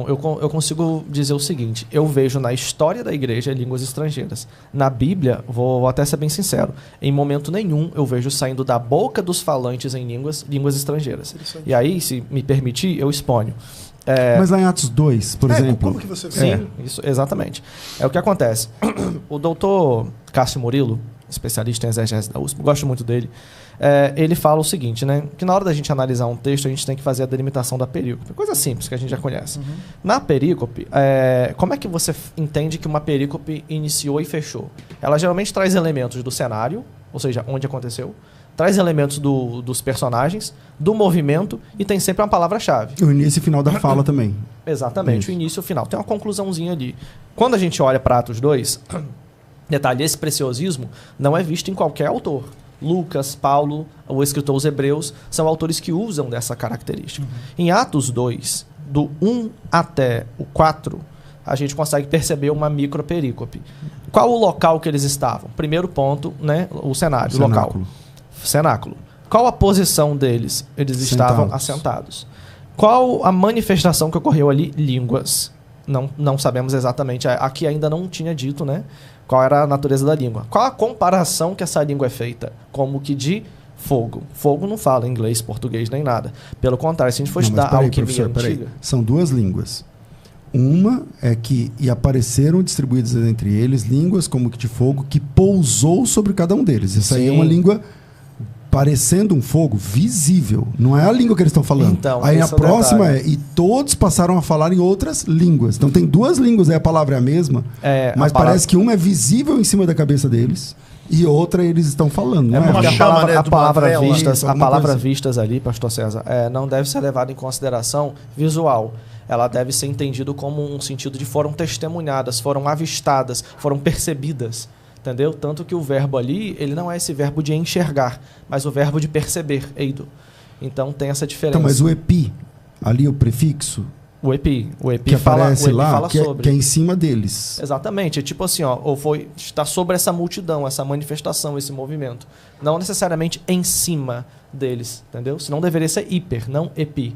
Eu consigo dizer o seguinte, eu vejo na história da igreja línguas estrangeiras. Na Bíblia, vou até ser bem sincero, em momento nenhum eu vejo saindo da boca dos falantes em línguas estrangeiras. E aí, se me permitir, eu exponho. Mas lá em Atos 2, por exemplo... Como que você vê? Sim, isso, exatamente. É o que acontece. O doutor Cássio Murilo, especialista em exegese da USP, gosto muito dele, ele fala o seguinte, né? Que na hora da gente analisar um texto, a gente tem que fazer a delimitação da perícope. Coisa simples, que a gente já conhece. Na perícope, como é que você entende que uma perícope iniciou e fechou? Ela geralmente traz elementos do cenário, ou seja, onde aconteceu, traz elementos dos personagens, do movimento, e tem sempre uma palavra-chave. O início e final da fala também. Exatamente, Isso. o início e o final. Tem uma conclusãozinha ali. Quando a gente olha para Atos 2, detalhe, esse preciosismo não é visto em qualquer autor. Lucas, Paulo, o escritor Os Hebreus, são autores que usam dessa característica. Em Atos 2, do 1 até o 4, a gente consegue perceber uma microperícope. Qual o local que eles estavam? Primeiro ponto, né, o cenário, o local. Cenáculo. Qual a posição deles? Eles estavam assentados. Qual a manifestação que ocorreu ali? Línguas. Não sabemos exatamente. Aqui ainda não tinha dito, né? Qual era a natureza da língua. Qual a comparação que essa língua é feita? Como que de fogo. Fogo não fala inglês, português, nem nada. Pelo contrário, se a gente for estudar a alquimia antiga... São duas línguas. Uma é que e apareceram distribuídas entre eles línguas como que de fogo que pousou sobre cada um deles. Isso aí é uma língua parecendo um fogo visível. Não é a língua que eles estão falando. Então, aí a próxima e todos passaram a falar em outras línguas. Então tem duas línguas, aí a palavra é a mesma, mas parece que uma é visível em cima da cabeça deles e outra eles estão falando. Não porque a palavra vistas, vistas ali, pastor César, não deve ser levada em consideração visual. Ela deve ser entendida como um sentido de foram testemunhadas, foram avistadas, foram percebidas. Entendeu? Tanto que o verbo ali, ele não é esse verbo de enxergar, mas o verbo de perceber, eido. Então tem essa diferença. Então, mas o epi, ali o prefixo... O epi que fala, aparece lá, fala sobre. Que é em cima deles. Exatamente. É tipo assim, está sobre essa multidão, essa manifestação, esse movimento. Não necessariamente em cima deles, entendeu? Senão deveria ser hiper, não epi.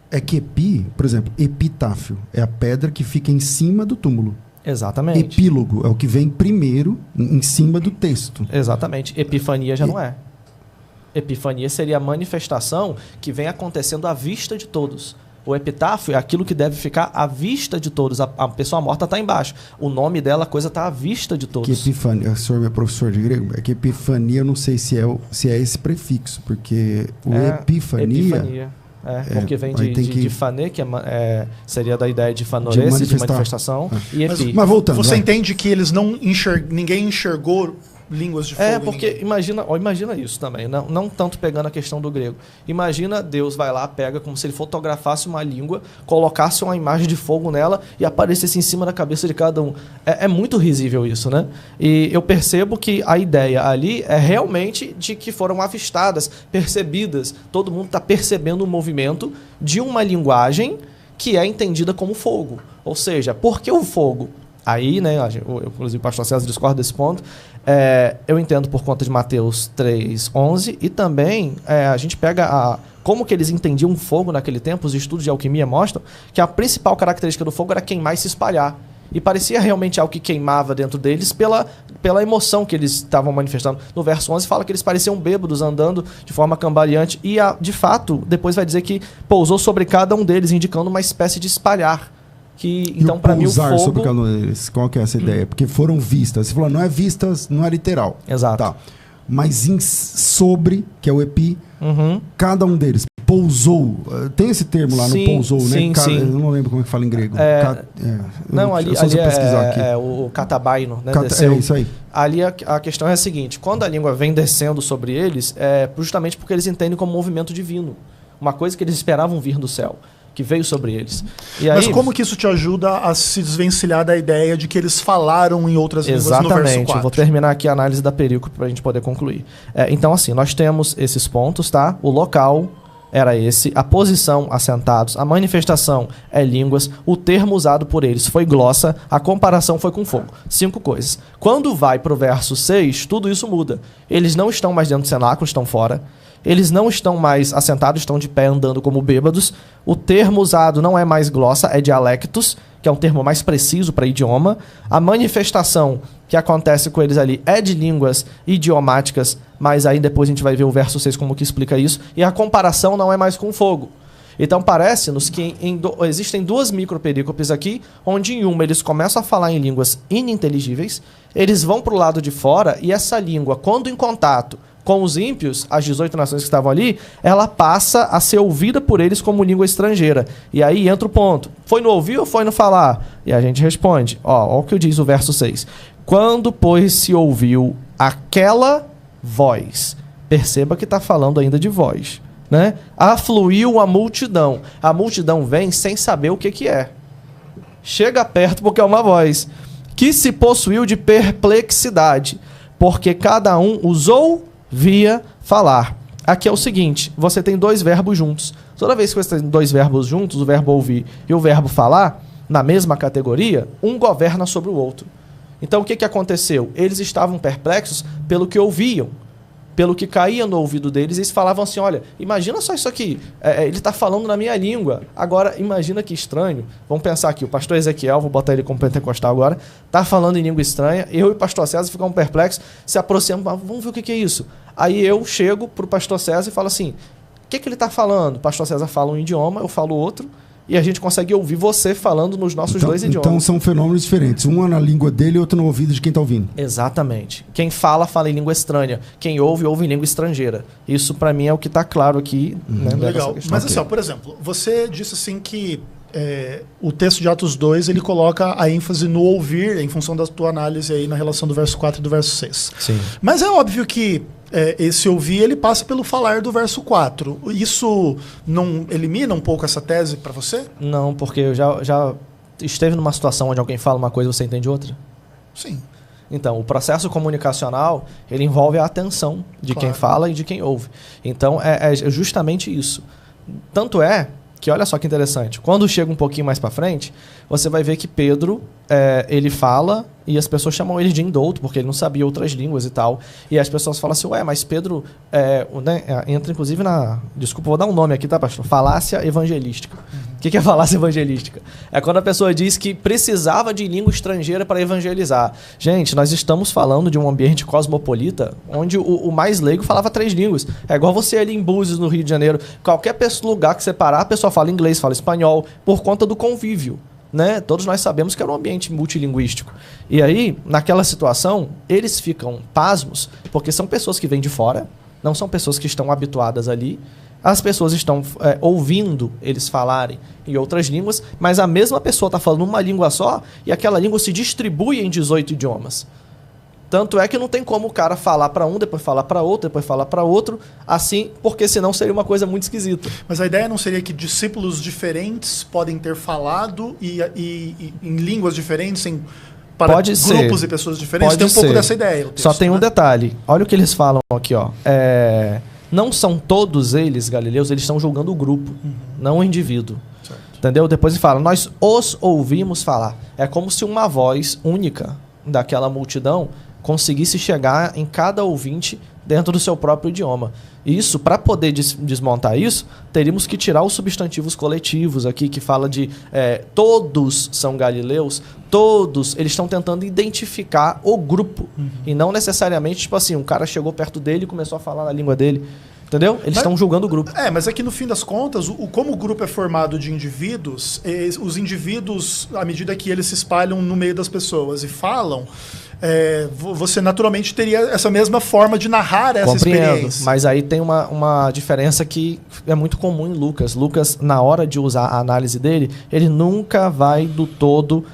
É que epi, por exemplo, epitáfio, é a pedra que fica em cima do túmulo. Exatamente. Epílogo é o que vem primeiro em cima do texto. Exatamente. Epifania já não é. Epifania seria a manifestação que vem acontecendo à vista de todos. O epitáfio é aquilo que deve ficar à vista de todos. A pessoa morta está embaixo. O nome dela, a coisa está à vista de todos. Que epifania, o senhor é professor de grego? É que epifania, eu não sei se é esse prefixo, porque o epifania... porque vem de fané, que seria da ideia de fanorese, de manifestação, e epi. Mas voltando. Você entende que eles ninguém enxergou línguas de fogo? Porque imagina isso também, não tanto pegando a questão do grego. Imagina Deus vai lá, pega como se ele fotografasse uma língua, colocasse uma imagem de fogo nela e aparecesse em cima da cabeça de cada um. É muito risível isso, né? E eu percebo que a ideia ali é realmente de que foram avistadas, percebidas. Todo mundo está percebendo o movimento de uma linguagem que é entendida como fogo. Ou seja, por que o fogo? Aí, né, inclusive o pastor César discorda desse ponto, eu entendo por conta de Mateus 3:11 e também a gente pega como que eles entendiam o fogo naquele tempo, os estudos de alquimia mostram que a principal característica do fogo era queimar e se espalhar. E parecia realmente algo que queimava dentro deles pela emoção que eles estavam manifestando. No verso 11 fala que eles pareciam bêbados, andando de forma cambaleante e, de fato, depois vai dizer que pousou sobre cada um deles, indicando uma espécie de espalhar. Então, para mim, o fogo... sobre cada um deles, qual que é essa ideia? Porque foram vistas. Você falou, não é vistas, não é literal. Exato. Tá. Mas sobre, que é o epi, cada um deles pousou. Tem esse termo lá no pousou, né? Sim. Eu não lembro como é que fala em grego. Ali é o catabaino, né? É isso aí. Ali a questão é a seguinte, quando a língua vem descendo sobre eles, é justamente porque eles entendem como movimento divino. Uma coisa que eles esperavam vir do céu, que veio sobre eles. Mas como que isso te ajuda a se desvencilhar da ideia de que eles falaram em outras línguas no verso 4? Exatamente. Vou terminar aqui a análise da perícope para a gente poder concluir. Então, assim, nós temos esses pontos, tá? O local era esse, a posição, assentados, a manifestação é línguas, o termo usado por eles foi glossa, a comparação foi com fogo. 5 coisas. Quando vai para o verso 6, tudo isso muda. Eles não estão mais dentro do cenáculo, estão fora. eles não estão mais assentados, estão de pé andando como bêbados. O termo usado não é mais glossa, é dialectos, que é um termo mais preciso para idioma. A manifestação que acontece com eles ali é de línguas idiomáticas, mas aí depois a gente vai ver o verso 6 como que explica isso. E a comparação não é mais com fogo. Então parece-nos que existem duas microperícopes aqui, onde em uma eles começam a falar em línguas ininteligíveis, eles vão para o lado de fora e essa língua, quando em contato com os ímpios, as 18 nações que estavam ali, ela passa a ser ouvida por eles como língua estrangeira. E aí entra o ponto. Foi no ouvir ou foi no falar? E a gente responde. Ó o que diz o verso 6. Quando, pois, se ouviu aquela voz. Perceba que está falando ainda de voz. Né? Afluiu a multidão. A multidão vem sem saber o que é. Chega perto porque é uma voz. Que se possuiu de perplexidade. Porque cada um usou via falar. Aqui é o seguinte, você tem dois verbos juntos. Toda vez que você tem dois verbos juntos, o verbo ouvir e o verbo falar, na mesma categoria, um governa sobre o outro. Então o que aconteceu? Eles estavam perplexos pelo que ouviam, pelo que caía no ouvido deles, e eles falavam assim, olha, imagina só isso aqui, ele está falando na minha língua. Agora, imagina que estranho. Vamos pensar aqui, o pastor Ezequiel, vou botar ele como pentecostal agora, está falando em língua estranha, eu e o pastor César ficamos perplexos, se aproximamos, vamos ver o que é isso. Aí eu chego para o pastor César e falo assim, o que ele está falando? O pastor César fala um idioma, eu falo outro, e a gente consegue ouvir você falando nos nossos dois idiomas. Então são fenômenos diferentes. Um é na língua dele e outro no ouvido de quem está ouvindo. Exatamente. Quem fala, fala em língua estranha. Quem ouve, ouve em língua estrangeira. Isso, para mim, é o que está claro aqui. Né, legal. Mas assim, ó, por exemplo, você disse assim que o texto de Atos 2, ele coloca a ênfase no ouvir, em função da tua análise aí na relação do verso 4 e do verso 6. Sim. Mas é óbvio que esse ouvir, ele passa pelo falar do verso 4. Isso não elimina um pouco essa tese para você? Não, porque eu já esteve numa situação onde alguém fala uma coisa e você entende outra? Sim. Então, o processo comunicacional, ele envolve a atenção de quem fala e de quem ouve. Então, é justamente isso. Tanto é que, olha só que interessante, quando chega um pouquinho mais para frente, você vai ver que Pedro, ele fala e as pessoas chamam ele de indouto, porque ele não sabia outras línguas e tal. E as pessoas falam assim, mas Pedro entra inclusive na... Desculpa, vou dar um nome aqui, tá, pastor? Falácia evangelística. O que é falácia evangelística? É quando a pessoa diz que precisava de língua estrangeira para evangelizar. Gente, nós estamos falando de um ambiente cosmopolita, onde o mais leigo falava 3 línguas. É igual você ali em Búzios, no Rio de Janeiro. Qualquer lugar que você parar, a pessoa fala inglês, fala espanhol, por conta do convívio. Né? Todos nós sabemos que era um ambiente multilinguístico. E aí, naquela situação, eles ficam pasmos, porque são pessoas que vêm de fora, não são pessoas que estão habituadas ali. As pessoas estão ouvindo eles falarem em outras línguas, mas a mesma pessoa está falando uma língua só e aquela língua se distribui em 18 idiomas. Tanto é que não tem como o cara falar para um, depois falar para outro, depois falar para outro, assim, porque senão seria uma coisa muito esquisita. Mas a ideia não seria que discípulos diferentes podem ter falado e em línguas diferentes, para pode grupos ser. E pessoas diferentes? Pode tem um ser. pouco dessa ideia. Só tem um detalhe. Olha o que eles falam aqui, ó. Não são todos eles, galileus, eles estão julgando o grupo, não o indivíduo. Certo. Entendeu? Depois ele fala, nós os ouvimos falar. É como se uma voz única daquela multidão conseguisse chegar em cada ouvinte dentro do seu próprio idioma. Isso, para poder desmontar isso, teríamos que tirar os substantivos coletivos aqui, que fala de todos são galileus, todos, eles estão tentando identificar o grupo. E não necessariamente, tipo assim, um cara chegou perto dele e começou a falar na língua dele. Entendeu? Eles estão julgando o grupo. Mas aqui no fim das contas, como o grupo é formado de indivíduos, os indivíduos, à medida que eles se espalham no meio das pessoas e falam, você naturalmente teria essa mesma forma de narrar essa experiência. Mas aí tem uma diferença que é muito comum em Lucas. Lucas, na hora de usar a análise dele, ele nunca vai do todo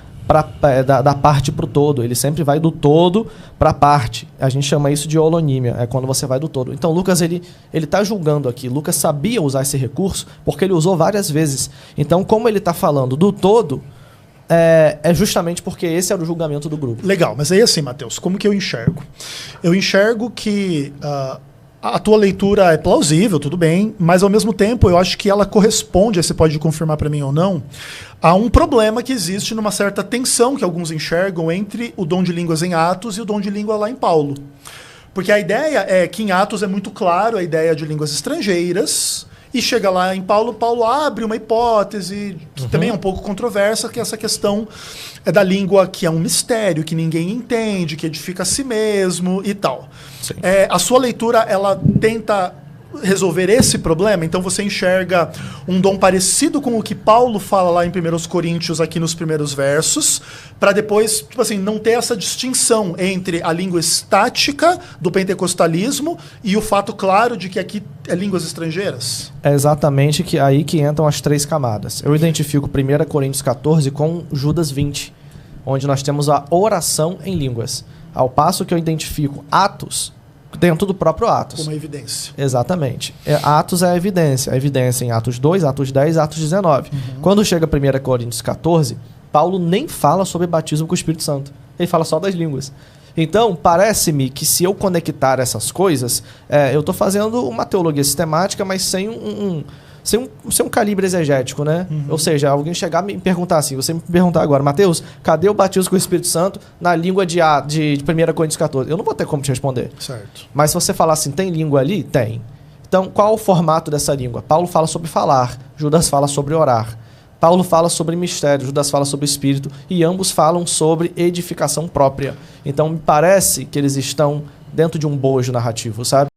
da parte para o todo. Ele sempre vai do todo para a parte. A gente chama isso de holonímia, é quando você vai do todo. Então Lucas, ele está julgando aqui. Lucas sabia usar esse recurso porque ele usou várias vezes. Então, como ele está falando do todo, é justamente porque esse era o julgamento do grupo. Legal, mas aí assim, Mateus, como que eu enxergo? Eu enxergo que a tua leitura é plausível, tudo bem, mas ao mesmo tempo eu acho que ela corresponde, você pode confirmar para mim ou não, a um problema que existe numa certa tensão que alguns enxergam entre o dom de línguas em Atos e o dom de língua lá em Paulo. Porque a ideia é que em Atos é muito claro a ideia de línguas estrangeiras, e chega lá em Paulo abre uma hipótese, que também é um pouco controversa, que é essa questão da língua que é um mistério, que ninguém entende, que edifica a si mesmo e tal. A sua leitura, ela tenta resolver esse problema, então você enxerga um dom parecido com o que Paulo fala lá em 1 Coríntios, aqui nos primeiros versos, para depois, tipo assim, não ter essa distinção entre a língua estática do pentecostalismo e o fato claro de que aqui é línguas estrangeiras? É exatamente aí que entram as 3 camadas. Eu identifico 1 Coríntios 14 com Judas 20, onde nós temos a oração em línguas. Ao passo que eu identifico Atos dentro do próprio Atos. Como uma evidência. Exatamente. Atos é a evidência. A evidência em Atos 2, Atos 10, Atos 19. Quando chega 1 Coríntios 14, Paulo nem fala sobre batismo com o Espírito Santo. Ele fala só das línguas. Então, parece-me que se eu conectar essas coisas, eu estou fazendo uma teologia sistemática, mas sem um calibre exegético, né? Ou seja, alguém chegar e me perguntar assim, você me perguntar agora, Mateus, cadê o batismo com o Espírito Santo na língua de 1 Coríntios 14? Eu não vou ter como te responder. Certo. Mas se você falar assim, tem língua ali? Tem. Então, qual o formato dessa língua? Paulo fala sobre falar, Judas fala sobre orar. Paulo fala sobre mistério, Judas fala sobre espírito, e ambos falam sobre edificação própria. Então, me parece que eles estão dentro de um bojo narrativo, sabe?